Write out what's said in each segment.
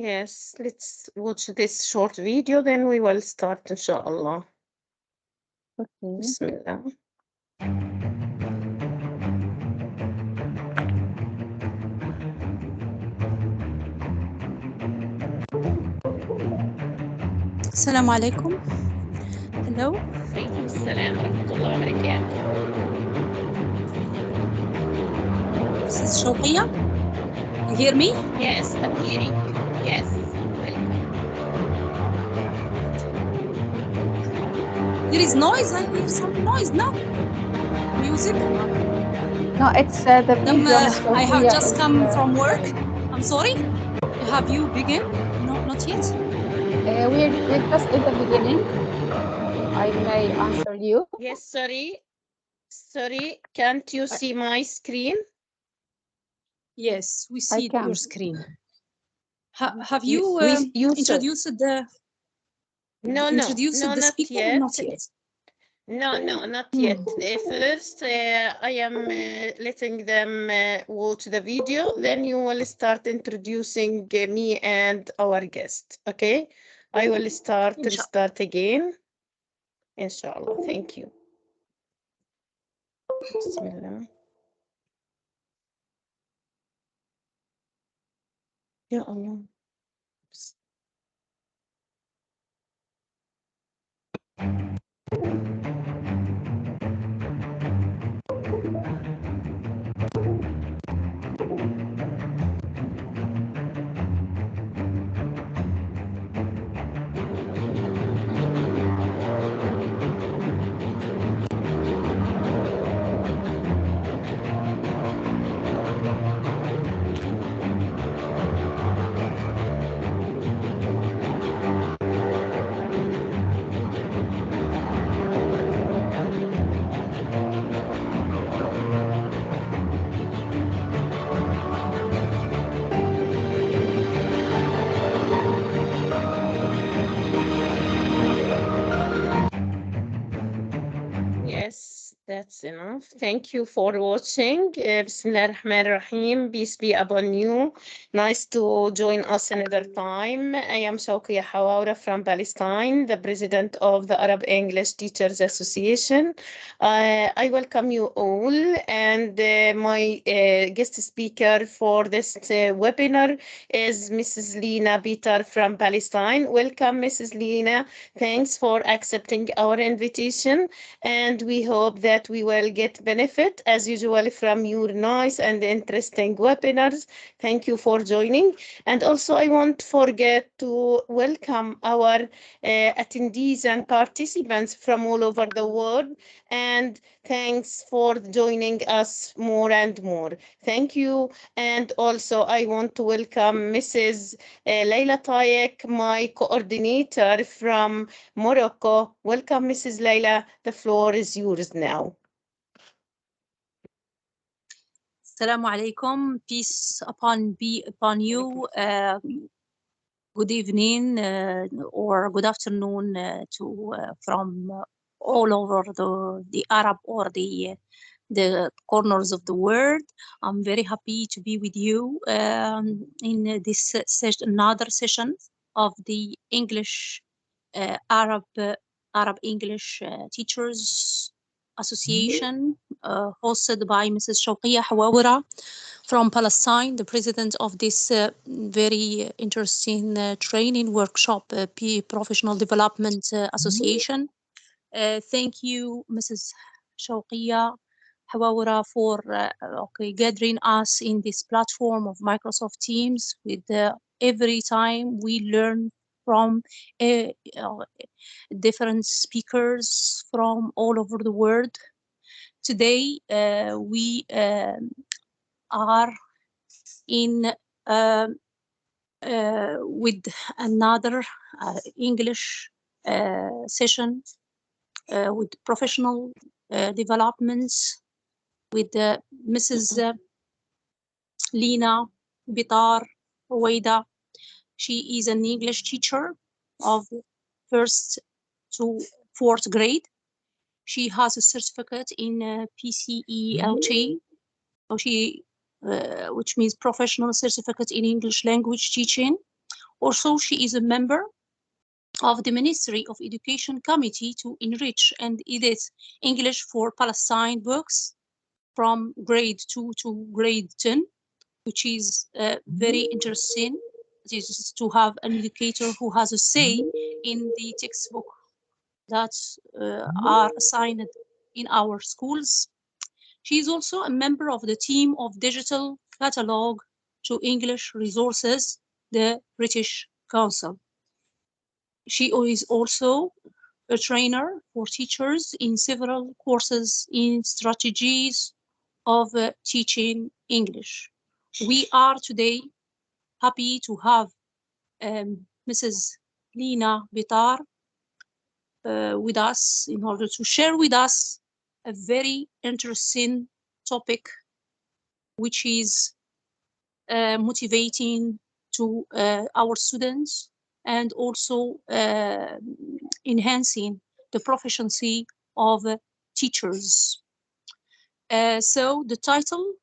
Yes, let's watch this short video, then we will start, inshallah. Okay. Bismillah. Assalamu alaikum. Hello. Alaikum assalam wa rahmatullahi wa barakatuh. This is Shawqia. You hear me? Yes, I'm hearing you. Yes, welcome. There is noise. I hear some noise. No music. No, it's the video. I have just come from work. I'm sorry. Have you begun? No, not yet. We're just in the beginning. I may answer you. Yes, sorry, can't you see my screen? Yes, we see can. your screen. Have you introduced the speaker? Yet. Not yet. No, not yet. First, I am letting them watch the video. Then you will start introducing me and our guest. Okay? I will restart again. Inshallah. Thank you. Bismillah. Ya Allah. Yes, that's enough. Thank you for watching. Bismillah ar-Rahman ar-Rahim. Peace be upon you. Nice to join us another time. I am Shawqia Hawawre from Palestine, the president of the Arab English Teachers Association. I welcome you all, and my guest speaker for this webinar is Mrs. Lina Bitar from Palestine. Welcome, Mrs. Lina. Thanks for accepting our invitation. And we hope that we will get benefit as usual from your nice and interesting webinars. Thank you for joining. And also I won't forget to welcome our attendees and participants from all over the world. And thanks for joining us more and more. Thank you. And also I want to welcome Mrs. Laila Taik, my coordinator from Morocco. Welcome, Mrs. Laila. The floor is yours now. Assalamu alaikum. Peace be upon you. Good evening or good afternoon from all over the Arab or the corners of the world. I'm very happy to be with you in this another session of the English Arab English Teachers Association, hosted by Mrs. Shawqia Hawawre from Palestine, the president of this very interesting training workshop, Professional Development Association. Thank you, Mrs. Shawqia Hawawre, for gathering us in this platform of Microsoft Teams. With every time we learn from different speakers from all over the world. Today we are in with another English session with professional developments with Mrs. Lina Bitar. She is an English teacher of 1st to 4th grade. She has a certificate in PCELT, which means Professional Certificate in English Language Teaching, Also, she is a member of the Ministry of Education Committee to enrich and edit English for Palestine books from grade 2 to grade 10, which is very interesting. It is to have an educator who has a say in the textbook that are assigned in our schools. She is also a member of the team of Digital Catalog to English Resources, the British Council. She is also a trainer for teachers in several courses in strategies of teaching English. We are today happy to have Mrs. Lina Bitar with us in order to share with us a very interesting topic, which is motivating to our students and also enhancing the proficiency of teachers. So the title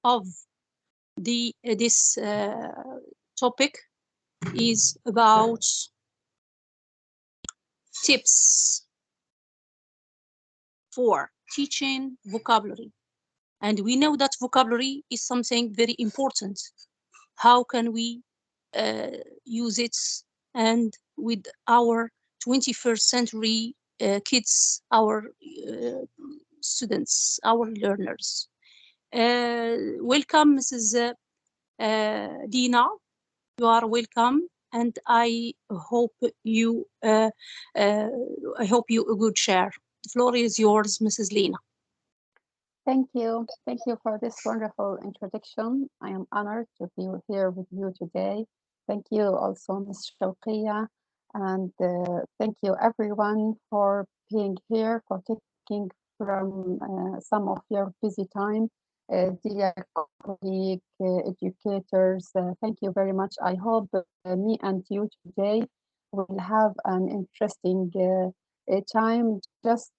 of this topic is about tips for teaching vocabulary. And we know that vocabulary is something very important. How can we use it and with our 21st century kids, our students, our learners. Welcome, Mrs. Dina. You are welcome, and I hope you a good share. The floor is yours, Mrs. Lina. Thank you. Thank you for this wonderful introduction. I am honored to be here with you today. Thank you also, Ms. Shawqia, and thank you everyone for being here, for taking from some of your busy time. Dear colleague, educators, thank you very much. I hope me and you today will have an interesting time just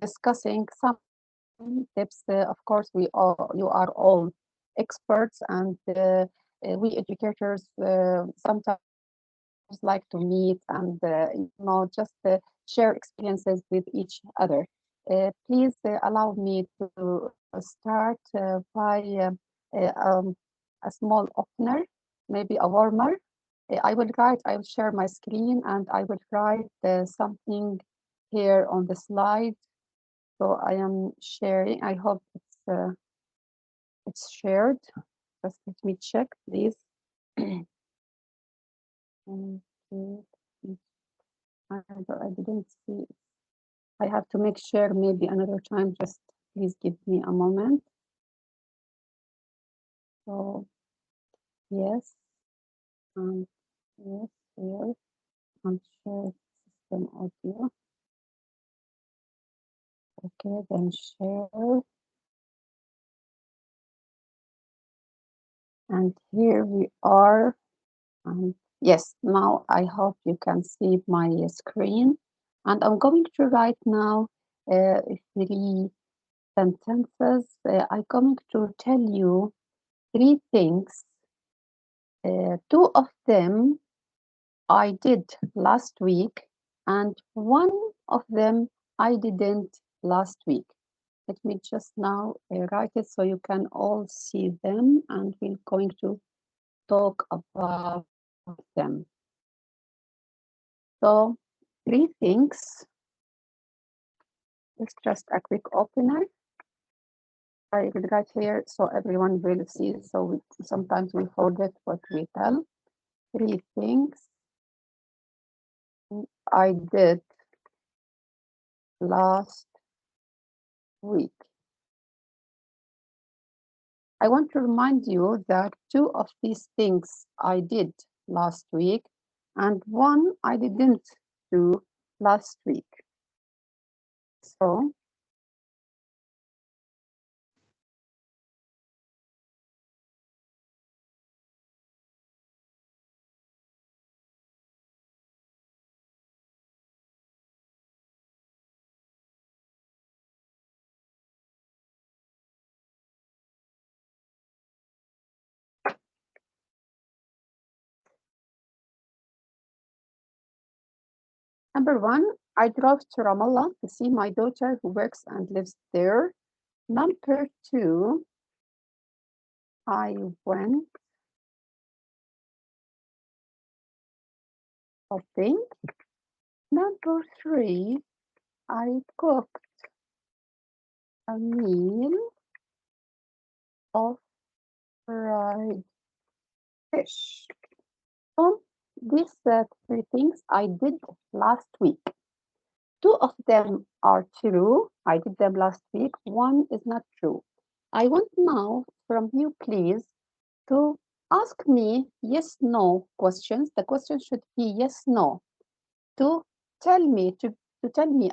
discussing some tips. Of course, you are all experts, and we educators sometimes like to meet and just share experiences with each other. Please allow me to start by a small opener, maybe a warmer. I will share my screen and I will write something here on the slide. So I am sharing. I hope it's shared. Just let me check, please. Okay. I didn't see it. I have to make sure maybe another time. Just please give me a moment. So yes, yes, here. And share system audio. Okay, then share. And here we are. Yes, now I hope you can see my screen. And I'm going to write now 3 sentences. I'm going to tell you 3 things. 2 of them I did last week, and 1 of them I didn't last week. Let me just now write it so you can all see them, and we're going to talk about them. So 3 things. It's just a quick opener. I will write here so everyone will see. So sometimes we forget what we tell. 3 things I did last week. I want to remind you that 2 of these things I did last week and 1 I didn't do last week. So Number one, I drove to Ramallah to see my daughter who works and lives there. Number two, I went shopping. Number three, I cooked a meal of fried fish. These three things I did last week. Two of them are true. I did them last week. One is not true. I want now from you, please, to ask me yes, no questions. The question should be yes, no. To tell me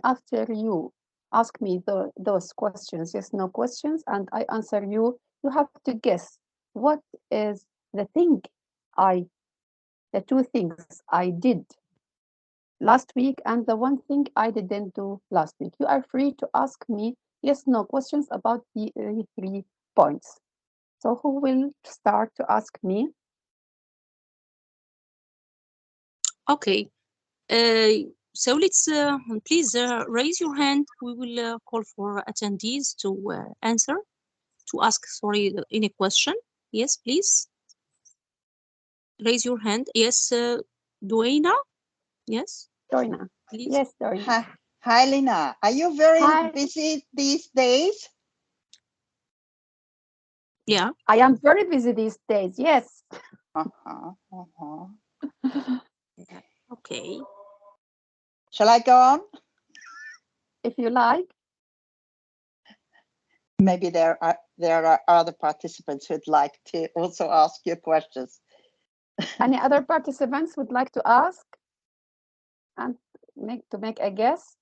after you ask me those questions, yes, no questions, and I answer you. You have to guess what is the thing the two things I did last week and the one thing I didn't do last week. You are free to ask me yes, no questions about the 3 points. So who will start to ask me? Okay. So let's please raise your hand. We will call for attendees to answer, to ask, sorry, any question. Yes, please. Raise your hand. Yes, Duena. Yes, Doina. please. Yes, Doina. Hi, Lina. Are you very Hi. busy these days? Yeah. I am very busy these days. Yes. Okay. Shall I go on? If you like. Maybe there are other participants who'd like to also ask you questions. Any other participants would like to ask and make a guess?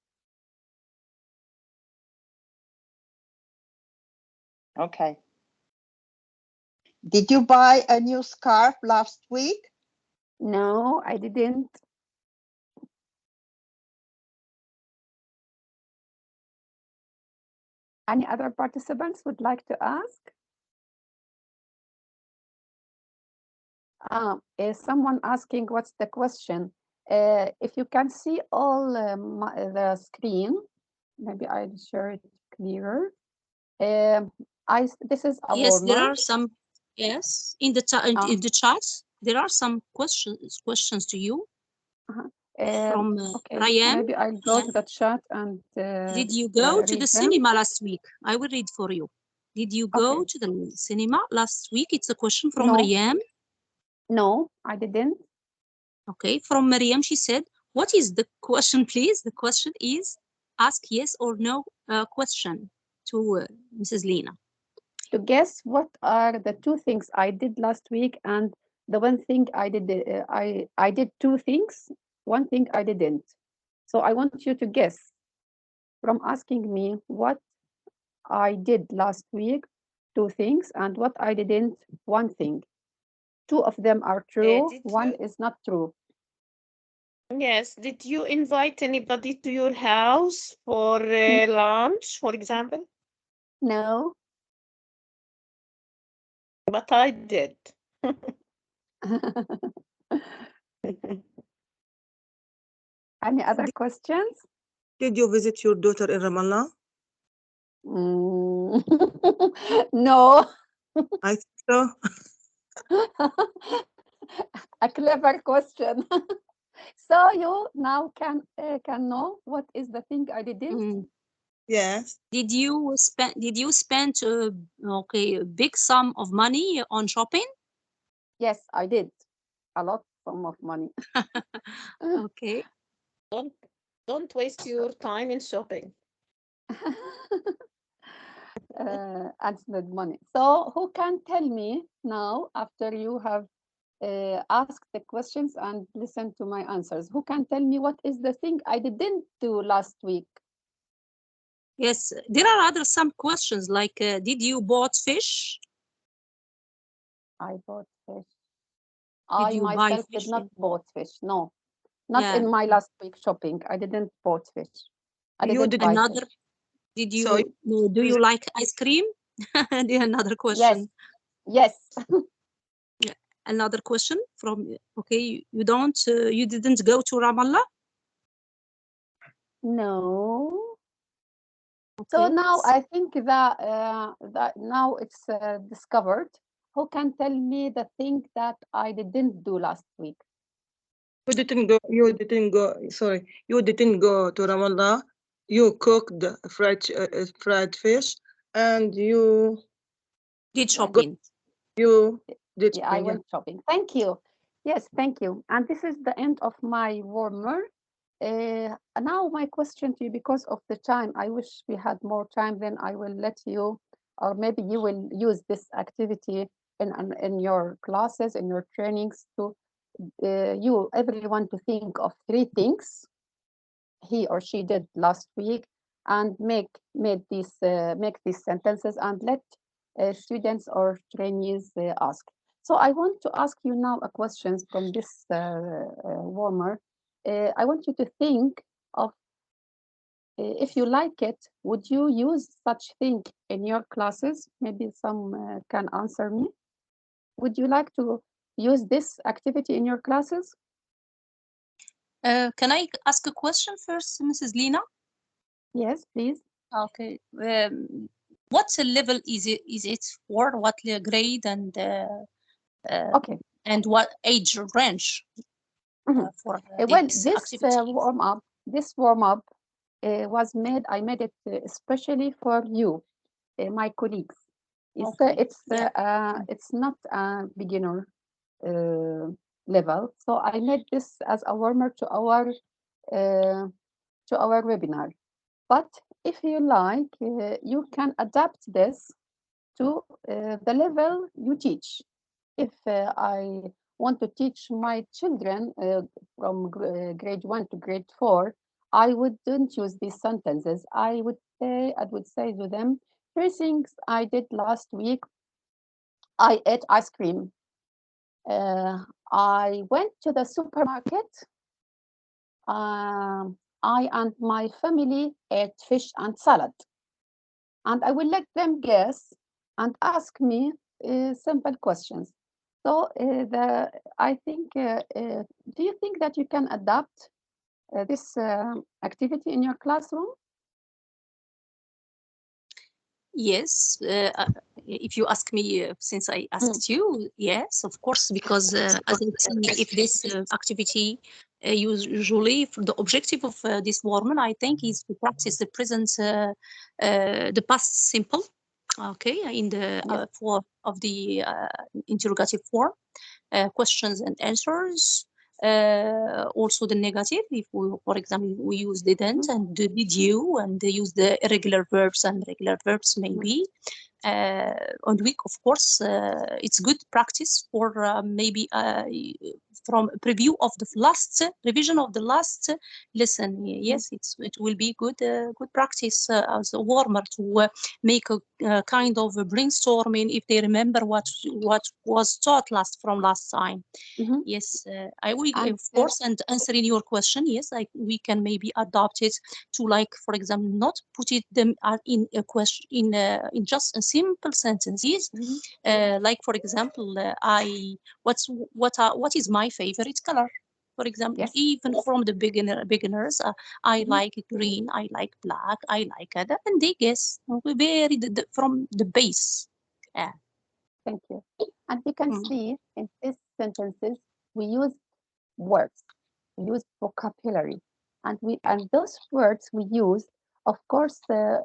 Okay. Did you buy a new scarf last week? No, I didn't. Any other participants would like to ask? Is someone asking what's the question? If you can see all the screen, maybe I'll share it clearer. This is a Yes, there warmer. are some. Yes, in the chat, there are some questions to you from okay, Rayam. maybe I'll go to the chat and did you go to the them. cinema last week? I will read for you. Did you go to the cinema last week? It's a question from Rayam. No, I didn't. Okay, from Mariam, she said, what is the question, please? The question is, ask yes or no question to Mrs. Lina. To guess what are the two things I did last week and the one thing I did. I did two things, one thing I didn't. So I want you to guess from asking me what I did last week, two things, and what I didn't, one thing. Two of them are true, one is not true. Yes, did you invite anybody to your house for lunch, for example? No. But I did. Any other questions? Did you visit your daughter in Ramallah? No. I think so. A clever question. So you now can know what is the thing I didn't. Yes. Did you spend okay, a big sum of money on shopping? Yes, I did. A lot sum of money. Okay. Don't waste your time in shopping. And spend money. So who can tell me now, after you have asked the questions and listened to my answers, who can tell me what is the thing I didn't do last week? Yes, there are some questions like, did you bought fish? I bought fish. Did I you buy myself fish? did not bought fish. No, not in my last week shopping. I didn't bought fish. I didn't buy another. fish. Did you do you like ice cream? Another question. Yes. Another question from, okay, you didn't go to Ramallah? No. So Okay. now I think that now it's discovered. Who can tell me the thing that I didn't do last week? You didn't go, sorry, you didn't go to Ramallah. You cooked fried fish and you Did Yeah, shopping. you did yeah, I shopping, yeah. went shopping. Thank you. Yes, thank you. And this is the end of my warmer. Now my question to you, because of the time, I wish we had more time. Then I will let you, or maybe you will use this activity in your classes, in your trainings, to you everyone to think of 3 things he or she did last week, and make these sentences and let students or trainees ask. So I want to ask you now a question from this warmer. I want you to think of, if you like it, would you use such thing in your classes? Maybe some can answer me. Would you like to use this activity in your classes? Can I ask a question first, Mrs. Lina? Yes, please. Okay. What level is it for? What grade Okay. and what age range for Well, this this activity? this warm up was made. I made it especially for you, my colleagues. Okay. Yeah. It's not a beginner uh, level, so I made this as a warmer to our webinar. But if you like, you can adapt this to the level you teach. If I want to teach my children from grade 1 to grade 4, I wouldn't use these sentences. I would say to them, 3 things I did last week. I ate ice cream. I went to the supermarket. I and my family ate fish and salad. And I will let them guess and ask me simple questions. So I think, do you think that you can adapt this activity in your classroom? Yes, if you ask me, since I asked you, yes, of course, because as I see, if this activity usually the objective of this woman, I think, is to practice the present, the past simple, okay, in the Yes. form of the interrogative form, questions and answers. Also the negative, if we, for example, we use didn't and did you, and they use the irregular verbs and regular verbs maybe. On week, of course, it's good practice for maybe from a preview of the last revision of the last lesson. Yes, it will be good practice as a warmer to make a kind of a brainstorming if they remember what was taught from last time. Mm-hmm. Yes, I will, And of course, and answering your question, yes, we can maybe adopt it to, like, for example, not put it them in a question in just a simple sentences, like, for example, what is my favorite color? For example, yes, even from the beginners, I like green, I like black, I like that, and they guess very from the base. Yeah. thank you. And you can see in these sentences we use words, we use vocabulary, and those words we use, of course, the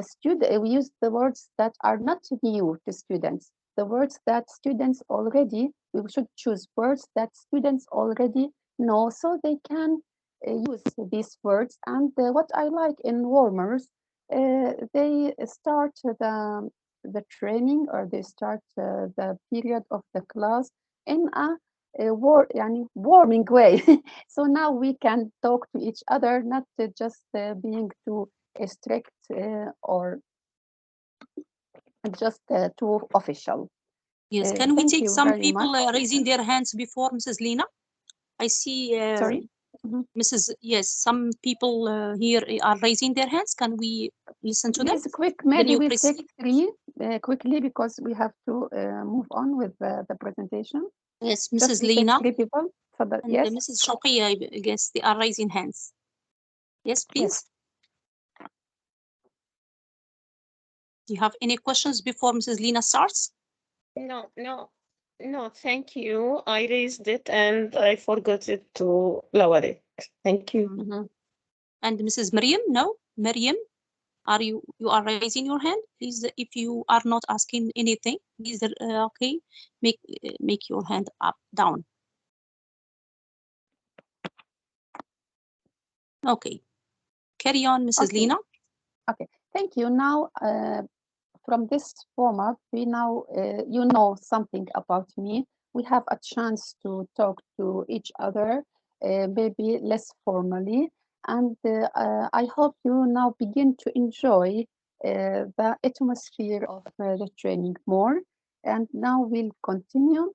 student we use the words that are not new to students, the words that students already, we should choose words that students already know, so they can use these words. And what I like in warmers, they start the training, or they start the period of the class in yani warming way. So now we can talk to each other, not just being too strict or just too official. Yes, can we Thank take you some very much. people raising their hands before Mrs. Lina? I see Sorry. Mrs. Yes, some people here are raising their hands. Can we listen to them? Yes, quick. Then Maybe you we'll take proceed. 3 quickly, because we have to move on with the presentation. Yes, Just Mrs. we take Lina 3 people. and Yes. Mrs. Shawqia, I guess they are raising hands. Yes, please. Do you have any questions before Mrs. Lina starts? No, thank you. I raised it and I forgot it to lower it. Thank you. Mm-hmm. And Mrs. Maryam, no? Maryam, you are raising your hand? Please, if you are not asking anything, please, okay, make your hand up, down. Okay. Carry on, Mrs. Okay. Lina. Okay, thank you. Now, from this format, we now, you know something about me. We have a chance to talk to each other, maybe less formally. And I hope you now begin to enjoy the atmosphere of the training more. And now we'll continue.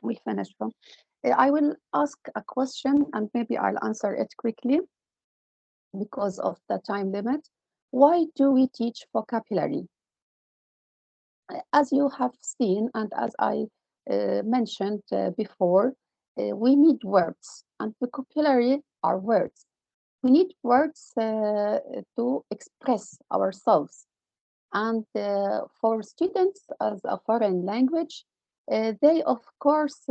We'll finish from. I will ask a question and maybe I'll answer it quickly because of the time limit. Why do we teach vocabulary? As you have seen, and as I mentioned before, we need words, and vocabulary are words. We need words to express ourselves. And for students as a foreign language, they of course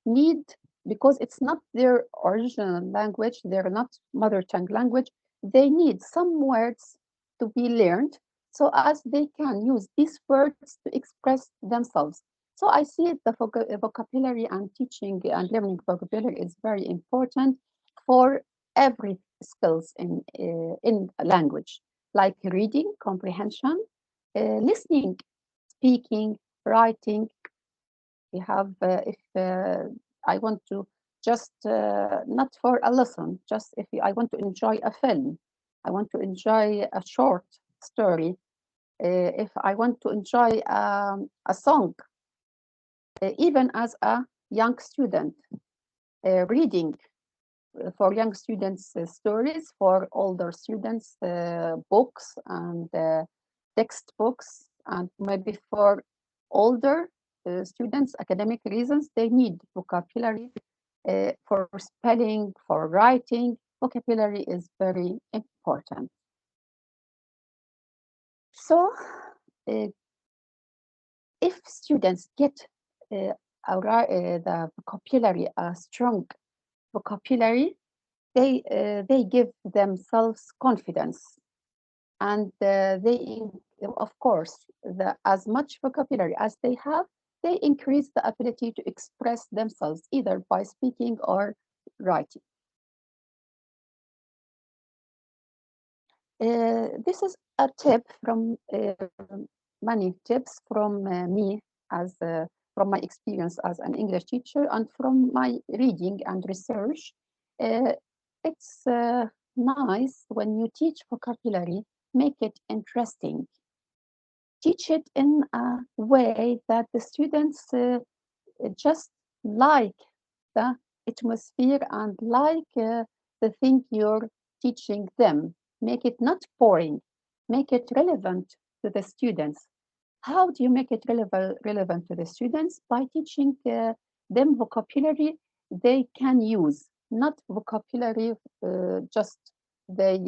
need, because it's not their original language, they're not mother tongue language, they need some words to be learned so as they can use these words to express themselves. So I see the vocabulary and teaching and learning vocabulary is very important for every skills in a language, like reading, comprehension, listening, speaking, writing. We have, if I want to just, not for a lesson, just if I want to enjoy a film, I want to enjoy a short story, if I want to enjoy a song, even as a young student, reading for young students stories, for older students books and textbooks, and maybe for older students academic reasons they need vocabulary for spelling, for writing. Vocabulary is very important. So if students get the vocabulary, a strong vocabulary, they give themselves confidence, and they, of course, as much vocabulary as they have, they increase the ability to express themselves either by speaking or writing. This is a tip from many tips from me as from my experience as an English teacher and from my reading and research. It's nice when you teach vocabulary, make it interesting. Teach it in a way that the students just like the atmosphere and like the thing you're teaching them. Make it not boring, make it relevant to the students. How do you make it relevant to the students? By teaching them vocabulary they can use, not vocabulary just they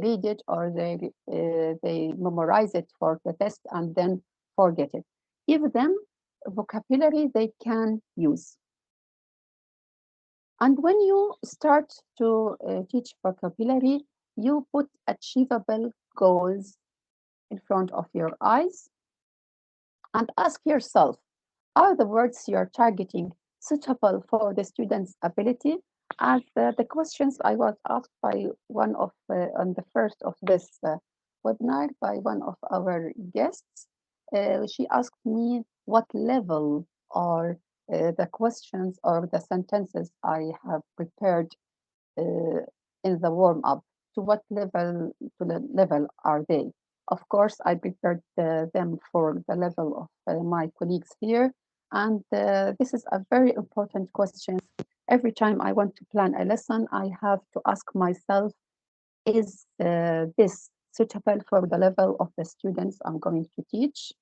read it or they memorize it for the test and then forget it. Give them vocabulary they can use. And when you start to teach vocabulary, you put achievable goals in front of your eyes and ask yourself, are the words you're targeting suitable for the student's ability? As the questions I was asked by one of, on the first of this webinar by one of our guests, she asked me what level are the questions or the sentences I have prepared in the warm-up. To what level, to the level are they? Of course, I prepared them for the level of my colleagues here. And this is a very important question. Every time I want to plan a lesson, I have to ask myself, is this suitable for the level of the students I'm going to teach?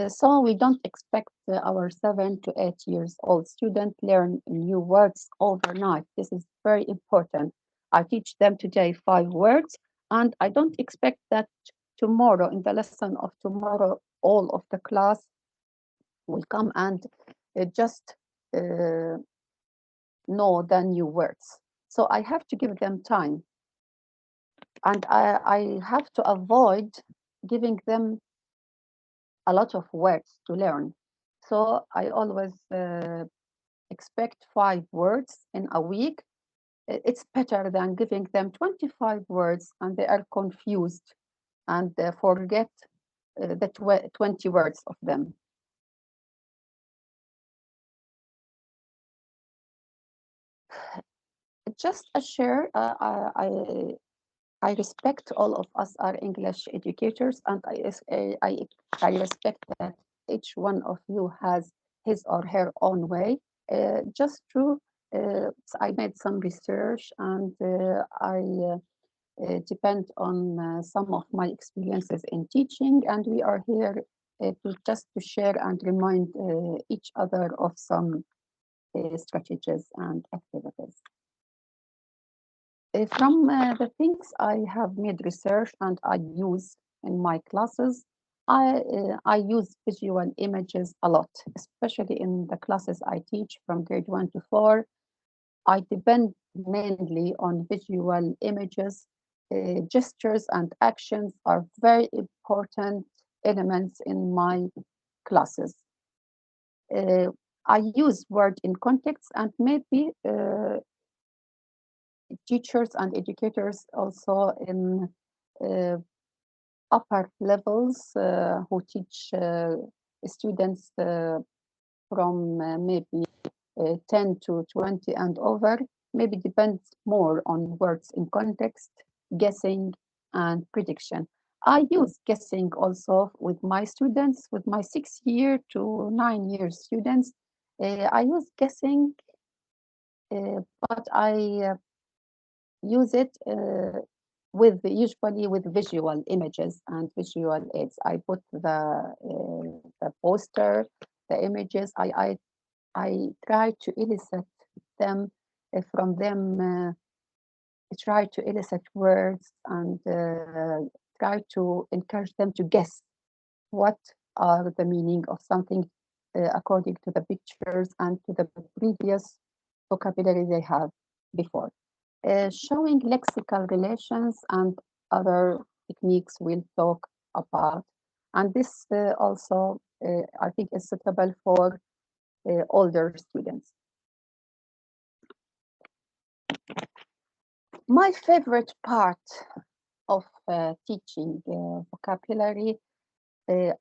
So we don't expect our 7 to 8 years old student learn new words overnight. This is very important. I teach them today 5 words, and I don't expect that tomorrow, in the lesson of tomorrow, all of the class will come and just know the new words. So I have to give them time. And I have to avoid giving them a lot of words to learn. So I always expect 5 words in a week. It's better than giving them 25 words and they are confused and forget the 20 words of them. Just a share, I respect all of us are English educators, and I respect that each one of you has his or her own way. Just true, I made some research, and I depend on some of my experiences in teaching, and we are here to just to share and remind each other of some strategies and activities. From the things I have made research and I use in my classes, I use visual images a lot, especially in the classes I teach from grade 1 to 4. I depend mainly on visual images. Gestures and actions are very important elements in my classes. I use word in context, and maybe teachers and educators also in upper levels who teach students from maybe 10 to 20 and over, maybe depends more on words in context, guessing, and prediction. I use guessing also with my students, with my 6-year to 9-year students. I use guessing, but I use it usually with visual images and visual aids. I put the poster, the images. I try to elicit them from them. Try to elicit words and try to encourage them to guess what are the meaning of something according to the pictures and to the previous vocabulary they have before. Showing lexical relations and other techniques we'll talk about. And this also, I think, is suitable for older students. My favorite part of teaching vocabulary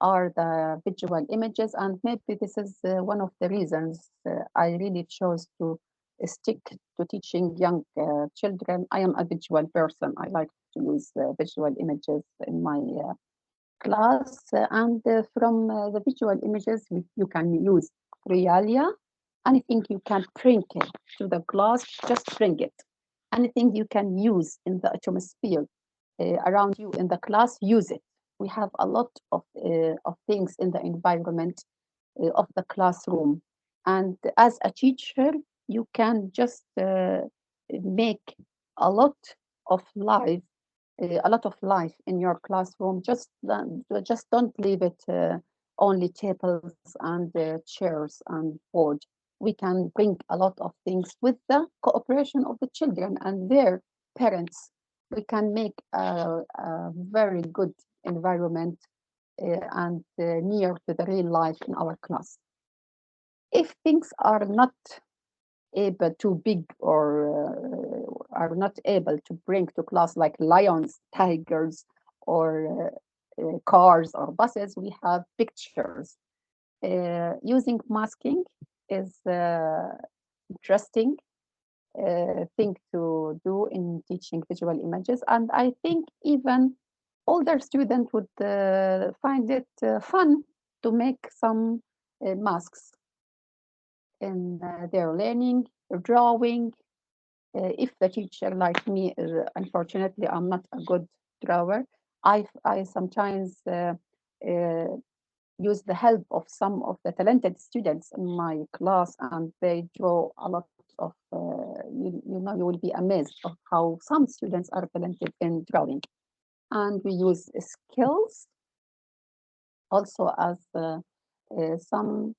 are the visual images, and maybe this is one of the reasons I really chose to stick to teaching young children. I am a visual person. I like to use visual images in my class, and from the visual images, you can use realia. Anything you can bring it to the class, just bring it. Anything you can use in the atmosphere around you in the class, use it. We have a lot of things in the environment of the classroom. And as a teacher, you can just make a lot of life, in your classroom. Just don't leave it only tables and chairs and board. We can bring a lot of things with the cooperation of the children and their parents. We can make a very good environment and near to the real life in our class. If things are not able too big or are not able to bring to class like lions, tigers, or cars or buses, we have pictures. Using masking is interesting thing to do in teaching visual images, and I think even older students would find it fun to make some masks in their learning, drawing. If the teacher like me, unfortunately, I'm not a good drawer. I sometimes use the help of some of the talented students in my class, and they draw a lot of, you know, you will be amazed of how some students are talented in drawing. And we use skills also as some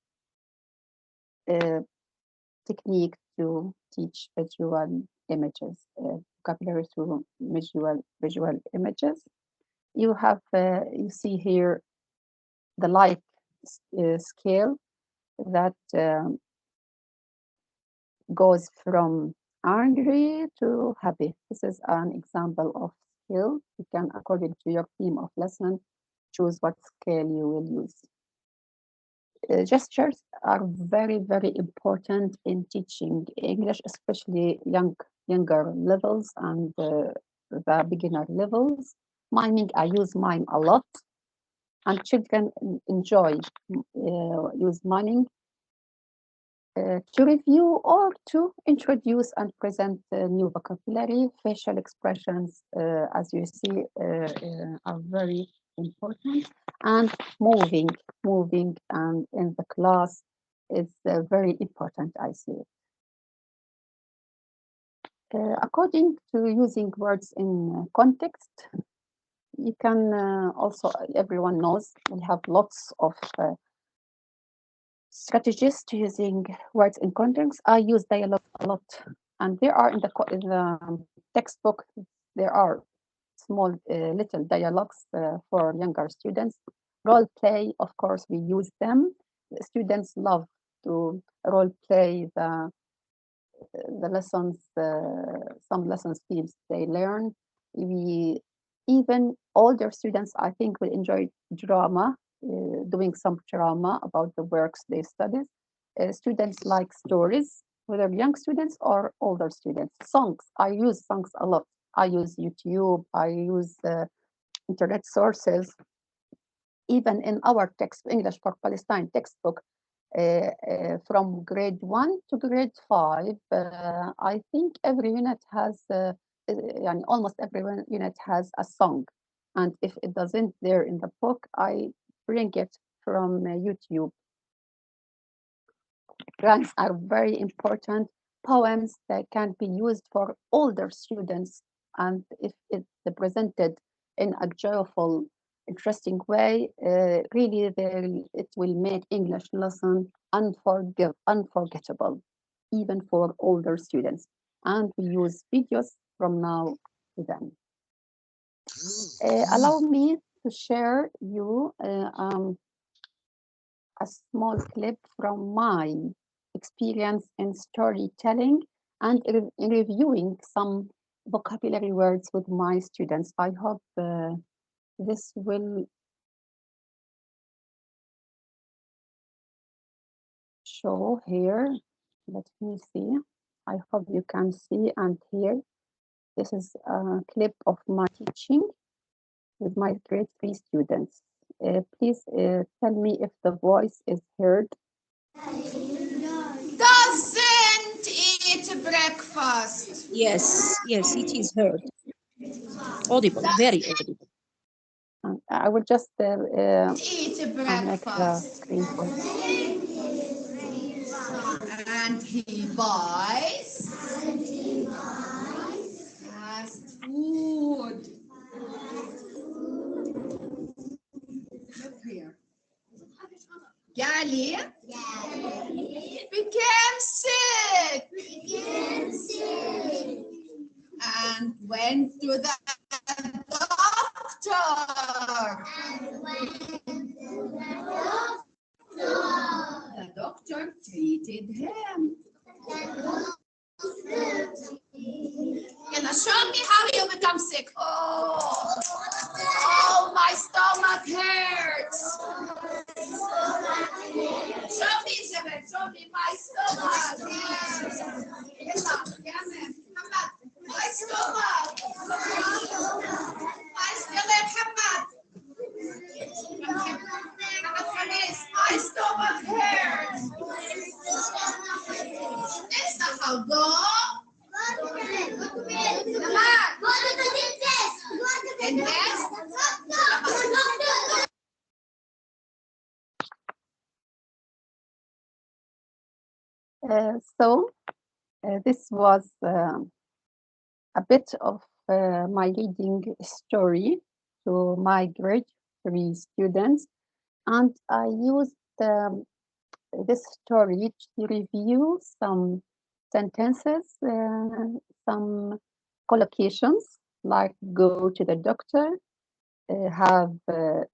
technique to teach visual images, vocabulary through visual images. You have, you see here the like scale that goes from angry to happy. This is an example of skill. You can, according to your theme of lesson, choose what scale you will use. Gestures are very, very important in teaching English, especially younger levels and the beginner levels. Miming, I use mime a lot, and children enjoy use miming to review or to introduce and present new vocabulary. Facial expressions, as you see, are very important. And moving and in the class is very important, I see. According to using words in context, you can also, everyone knows, we have lots of strategies to using words in context. I use dialogue a lot, and there are in the textbook, there are small little dialogues for younger students. Role play, of course, we use them. The students love to role play the lessons, some lessons themes they learn. We, even older students, I think, will enjoy drama, doing some drama about the works they study. Students like stories, whether young students or older students. Songs, I use songs a lot. I use YouTube, I use internet sources. Even in our text, English for Palestine textbook, from grade 1 to grade 5, I think every unit has, almost every unit has a song. And if it doesn't there in the book, I bring it from YouTube. Rhymes are very important. Poems that can be used for older students, and if it's presented in a joyful, interesting way, really it will make English lesson unforgettable, even for older students. And we use videos from now to then. Allow me to share you a small clip from my experience in storytelling and in reviewing some vocabulary words with my students. I hope this will show here. Let me see. I hope you can see and hear. This is a clip of my teaching with my grade 3 students. Please tell me if the voice is heard. Doesn't eat breakfast. Yes, yes, it is heard. Audible, very audible. I will just Eat make the breakfast. screen for you. And he buys fast food. Look here. Gali became sick and went to the doctor. The doctor treated him. Yalla, show me how you become sick. Oh, my stomach hurts. Show me, Zebed, show me my stomach. Yalla, Muhammad, my stomach. My stomach, Muhammad. My stomach hurts. Lisa, how go? And next? So This was a bit of my reading story to my grade 3 students, and I used this story to review some sentences, some collocations like go to the doctor,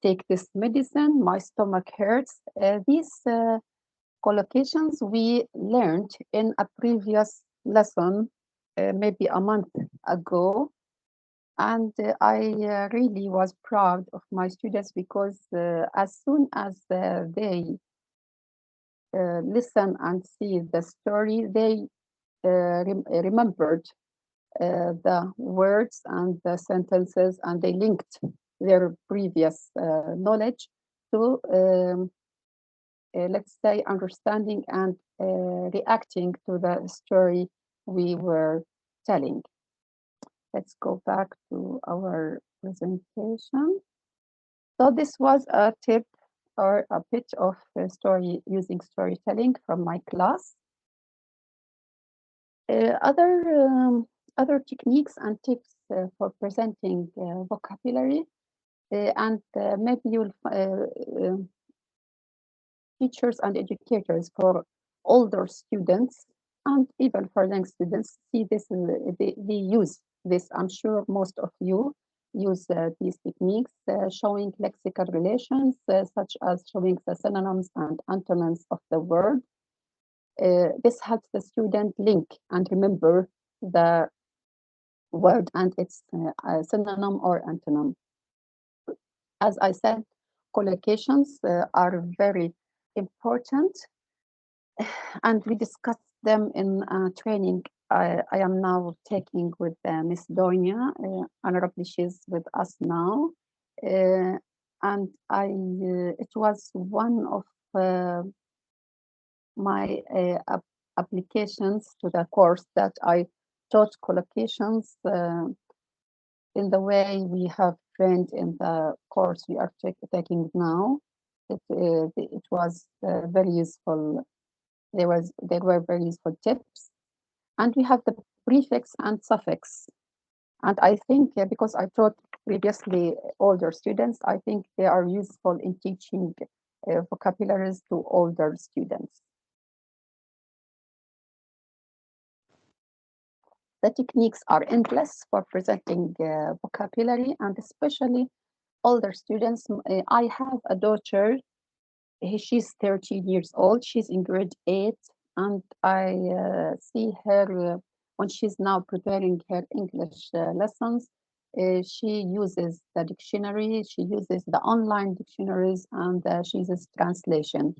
take this medicine, my stomach hurts. These collocations we learned in a previous lesson, maybe a month ago. And I really was proud of my students because as soon as they listen and see the story, they remembered the words and the sentences, and they linked their previous knowledge to, let's say, understanding and reacting to the story we were telling. Let's go back to our presentation. So this was a tip or a bit of story using storytelling from my class. Other techniques and tips for presenting vocabulary, and maybe you'll teachers and educators for older students and even for young students see this, they use this. I'm sure most of you use these techniques, showing lexical relations, such as showing the synonyms and antonyms of the word. This helps the student link and remember the word and its synonym or antonym. As I said, collocations are very important, and we discussed them in training I am now taking with Miss Donia. Honorably, she's with us now. And it was one of my applications to the course that I taught collocations in the way we have trained in the course we are taking now. It was very useful. There were very useful tips, and we have the prefix and suffix. And I think because I taught previously older students, I think they are useful in teaching vocabularies to older students. The techniques are endless for presenting vocabulary, and especially older students. I have a daughter, she's 13 years old, she's in grade 8, and I see her when she's now preparing her English lessons. She uses the dictionary, she uses the online dictionaries, and she uses translation.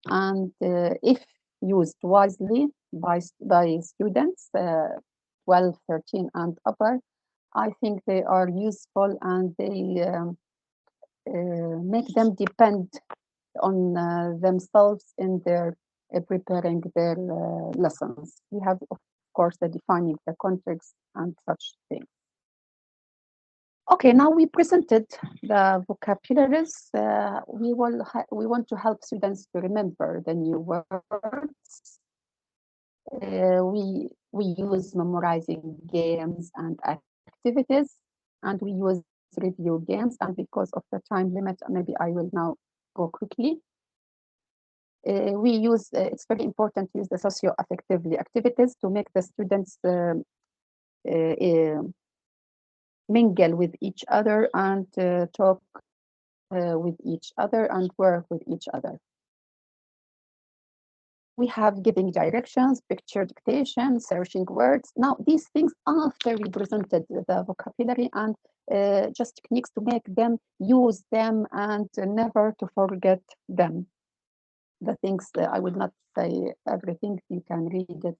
And if used wisely by students, 12, 13 and upper, I think they are useful, and they make them depend on themselves in their preparing their lessons. We have, of course, the defining the context and such things. Okay, now we presented the vocabularies. We want to help students to remember the new words. We use memorizing games and activities, and we use review games. And because of the time limit, maybe I will now go quickly. We use, it's very important to use the socio-affective activities to make the students mingle with each other and talk with each other and work with each other. We have giving directions, picture dictation, searching words. Now, these things after we presented the vocabulary and just techniques to make them use them and never to forget them. The things that I will not say everything, you can read it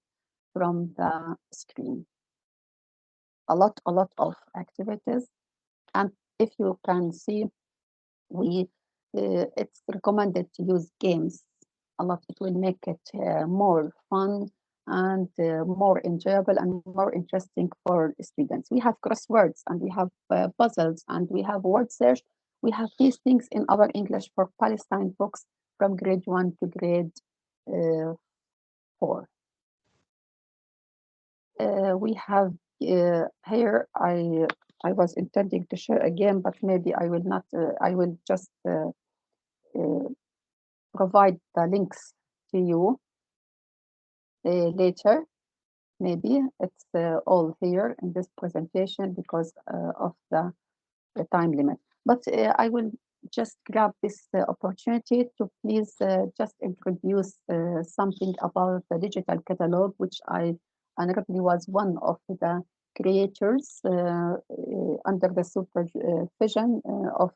from the screen. A lot of activities, and if you can see, it's recommended to use games a lot. It will make it more fun and more enjoyable and more interesting for students. We have crosswords, and we have puzzles, and we have word search. We have these things in our English for Palestine books from grade 1 to grade 4. we have here, I was intending to share again, but maybe I will not, I will just provide the links to you later. Maybe it's all here in this presentation because of the time limit. But I will just grab this opportunity to please just introduce something about the digital catalog, which I honorably was one of the creators under the supervision of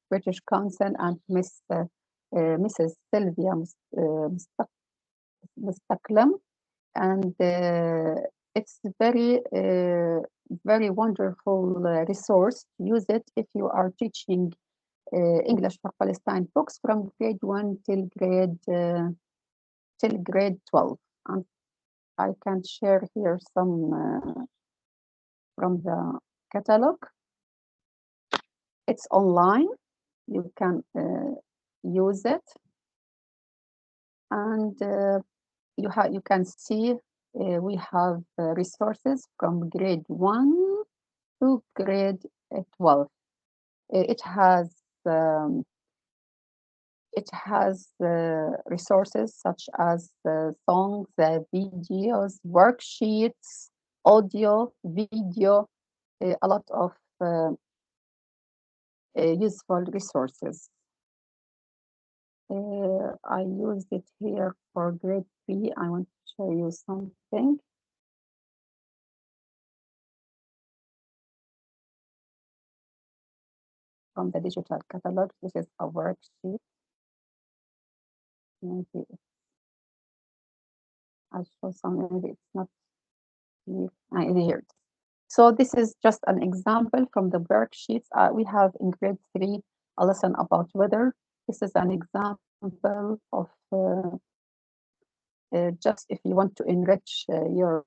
British Council and Mrs. Sylvia Mustaklam. And it's very wonderful resource. Use it if you are teaching English for Palestine books from grade 1 till grade 12. And I can share here some from the catalog. It's online. You can use it, and you can see we have resources from grade 1 to grade 12. It has resources such as songs, videos, worksheets, audio, video, a lot of useful resources. I used it here for grade 3. I want to show you something. From the digital catalog, this is a worksheet. Maybe I'll show some, maybe it's not here. Here. So this is just an example from the worksheets. We have in grade 3 a lesson about weather. This is an example of just if you want to enrich your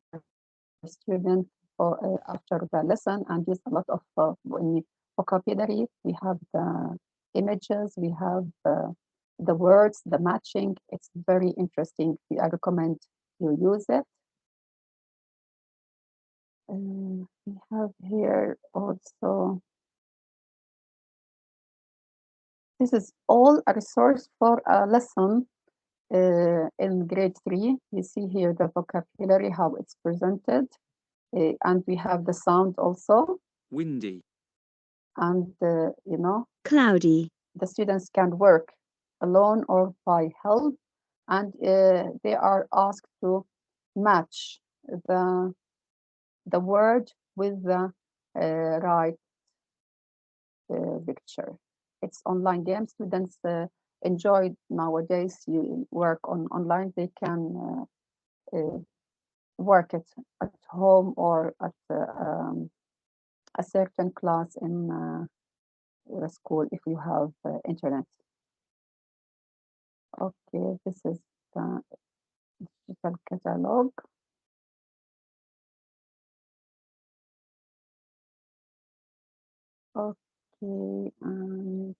student after the lesson and use a lot of vocabulary. We have the images, we have the words, the matching. It's very interesting. I recommend you use it. We have here also, this is all a resource for a lesson in grade 3. You see here the vocabulary, how it's presented, and we have the sound also. Windy. And, you know, Cloudy. the students can work alone or by help, and they are asked to match the word with the right picture. It's online game. Students enjoy nowadays. You work online. They can work it at home or at a certain class in the school if you have internet. Okay, this is the digital catalog. Okay, and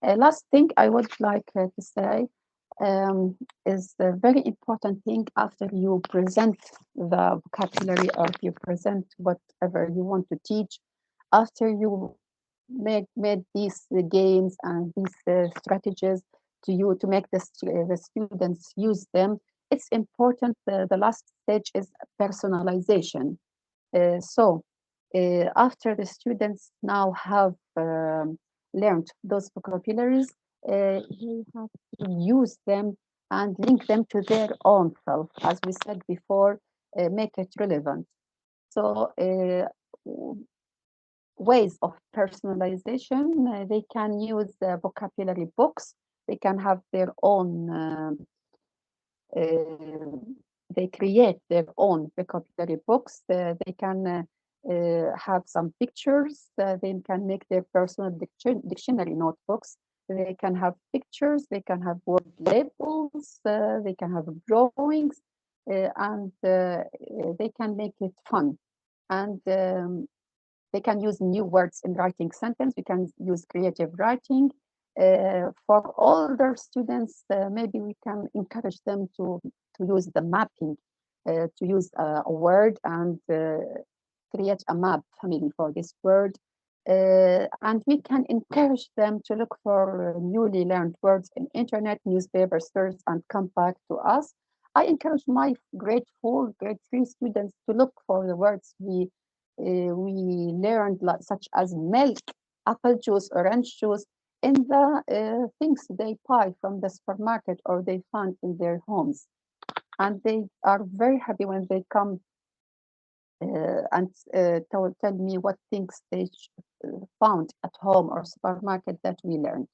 last thing I would like to say is a very important thing after you present the vocabulary or you present whatever you want to teach. After you made these games and these strategies to make the students use them, it's important. The last stage is personalization. So after the students now have learned those vocabularies, you have to use them and link them to their own self. As we said before, make it relevant. So ways of personalization, they can use vocabulary books. They can have their own, they create their own vocabulary books. They can have some pictures. They can make their personal dictionary notebooks. They can have pictures. They can have word labels. They can have drawings, and they can make it fun. And they can use new words in writing sentence. We can use creative writing. For older students, maybe we can encourage them to use the mapping, to use a word and create a map family for this word. And we can encourage them to look for newly learned words in internet, newspaper stores, and come back to us. I encourage my grade 4, grade 3 students to look for the words we learned, like, such as milk, apple juice, orange juice, in the things they buy from the supermarket or they find in their homes. And they are very happy when they come and tell me what things they found at home or supermarket that we learned.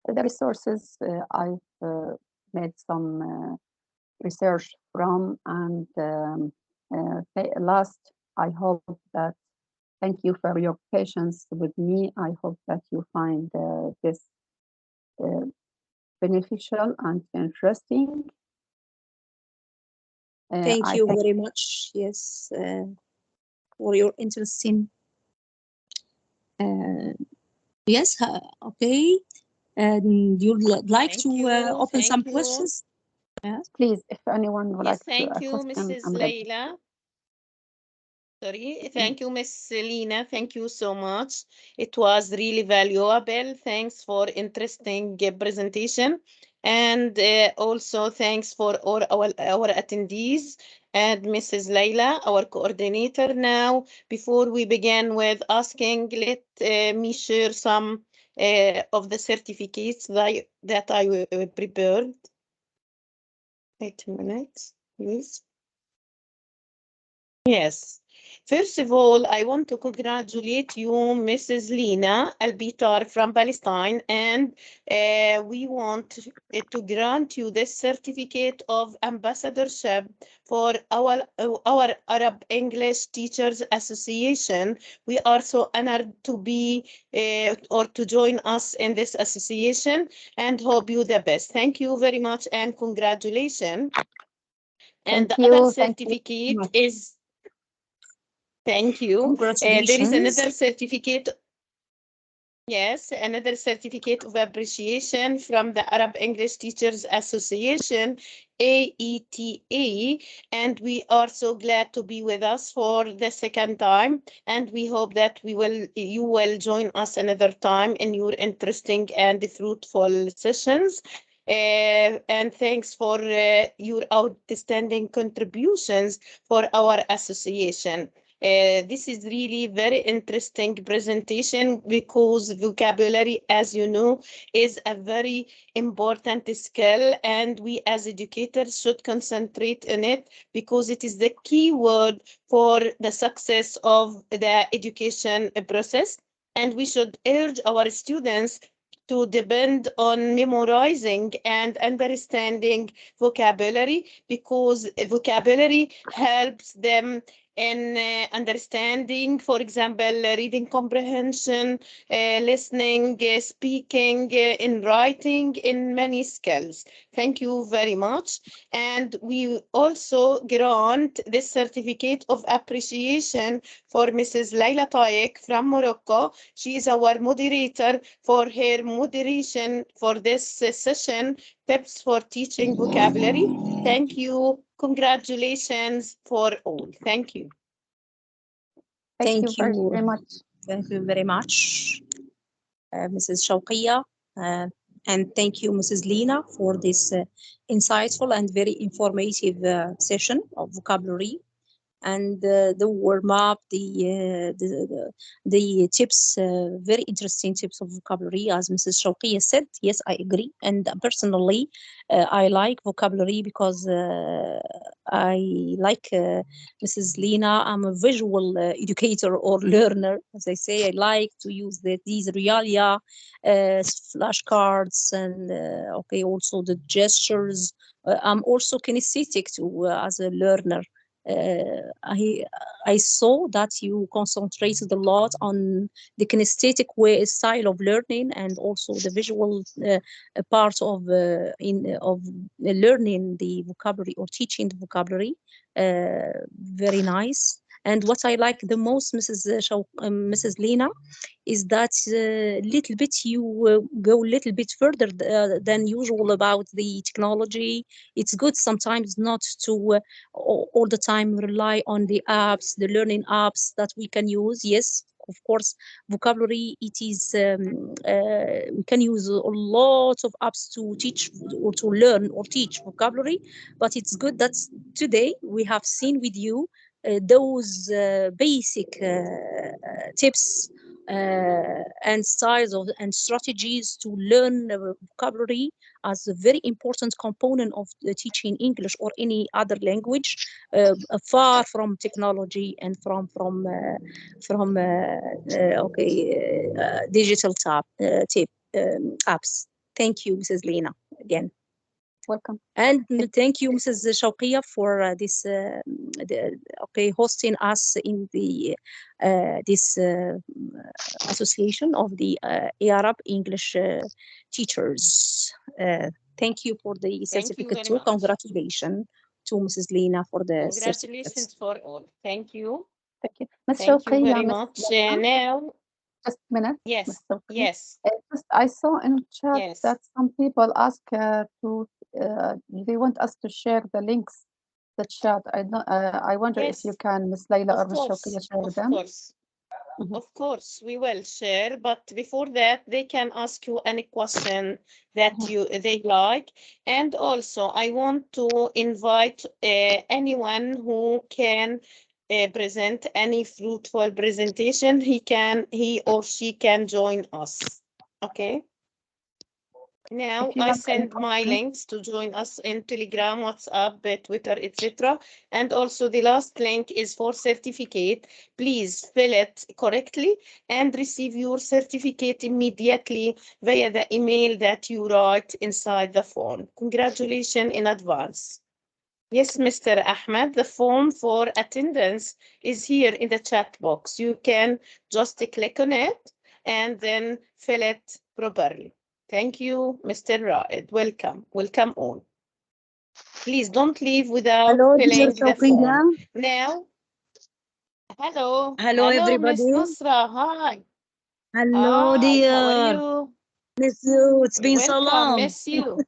The resources I've made some research from, and last, I hope that, thank you for your patience with me. I hope that you find this beneficial and interesting. Thank you very much. Yes, for your interesting. Yes, okay. And you'd like Thank to you, open some thank you. questions? Yes. Please, if anyone would Yes, like thank to you, question, Mrs. I'm ready. Laila. Sorry, thank you, Miss Lina. Thank you so much. It was really valuable. Thanks for interesting presentation. And also thanks for all our attendees and Mrs. Laila, our coordinator. Now, before we begin with asking, let me share some of the certificates that I prepared. Wait a minute, please. Yes. First of all, I want to congratulate you, Mrs. Lina Bitar from Palestine, and we want to grant you this certificate of ambassadorship for our Arab English Teachers Association. We are so honored to be or to join us in this association, and hope you the best. Thank you very much and congratulations. And Thank the other you. Thank you so certificate much. is, thank you. There is Congratulations. another certificate. Yes, another certificate of appreciation from the Arab English Teachers Association, AETA, and we are so glad to be with us for the second time, and we hope that you will join us another time in your interesting and fruitful sessions. And thanks for your outstanding contributions for our association. This is really very interesting presentation because vocabulary, as you know, is a very important skill, and we as educators should concentrate on it because it is the key word for the success of the education process. And we should urge our students to depend on memorizing and understanding vocabulary because vocabulary helps them in understanding, for example, reading comprehension, listening, speaking, in writing, in many skills. Thank you very much. And we also grant this certificate of appreciation for Mrs. Laila Taik from Morocco. She is our moderator for her moderation for this session, Tips for Teaching Vocabulary. Thank you. Congratulations for all. Thank you. Thank you Thank you. very much. Thank you very much, Mrs. Shawqia. And thank you, Mrs. Lina, for this insightful and very informative session of vocabulary. And the warm up, the tips, very interesting tips of vocabulary, as Mrs. Shawqia said. Yes, I agree. And personally, I like vocabulary because I like Mrs. Lina. I'm a visual educator or learner, as I say. I like to use these realia, flashcards, and okay, also the gestures. I'm also kinesthetic too, as a learner. I saw that you concentrated a lot on the kinesthetic way style of learning and also the visual part of learning the vocabulary or teaching the vocabulary. Very nice. And what I like the most, Mrs. Lina, is that little bit you go a little bit further than usual about the technology. It's good sometimes not to all the time rely on the apps, the learning apps that we can use. Yes, of course, vocabulary, it is we can use a lot of apps to teach or to learn or teach vocabulary, but it's good that today we have seen with you those basic tips and styles and strategies to learn vocabulary as a very important component of teaching English or any other language, far from technology and from digital tip apps. Thank you, Mrs. Lina, again. Welcome. And thank you, Mrs. Shawqia, for this hosting us in the this association of the Arab English teachers. Thank you for the certificate too. much. Congratulations to Mrs. Lina for the Congratulations for all. Thank you. Thank you. Ms. Thank you Shawqia, very Ms. much. Laila, Now, just a minute. yes, Ms. Shawqia. yes, I saw in chat yes. that some people ask they want us to share the links, the chat. I wonder if you Yes, can, Ms. Laila or of Ms. course, Shawqia, share of them. course. Mhm. Of course, we will share, but before that, they can ask you any question that they like. And also, I want to invite anyone who can present any fruitful presentation. He or she can join us. Okay. Now If you I have any send my questions, links to join us in Telegram, WhatsApp, Twitter, etc. And also the last link is for certificate. Please fill it correctly and receive your certificate immediately via the email that you write inside the form. Congratulations in advance. Yes, Mr. Ahmed, the form for attendance is here in the chat box. You can just click on it and then fill it properly. Thank you, Mr. Raed. Welcome. Welcome all. Please don't leave without Hello, dear filling the Shawqia. form. Now, hello. Hello, Miss everybody. Nusra. Hi. Hello, Hi, how are dear. you? Miss you. It's been so Welcome. long. Miss you.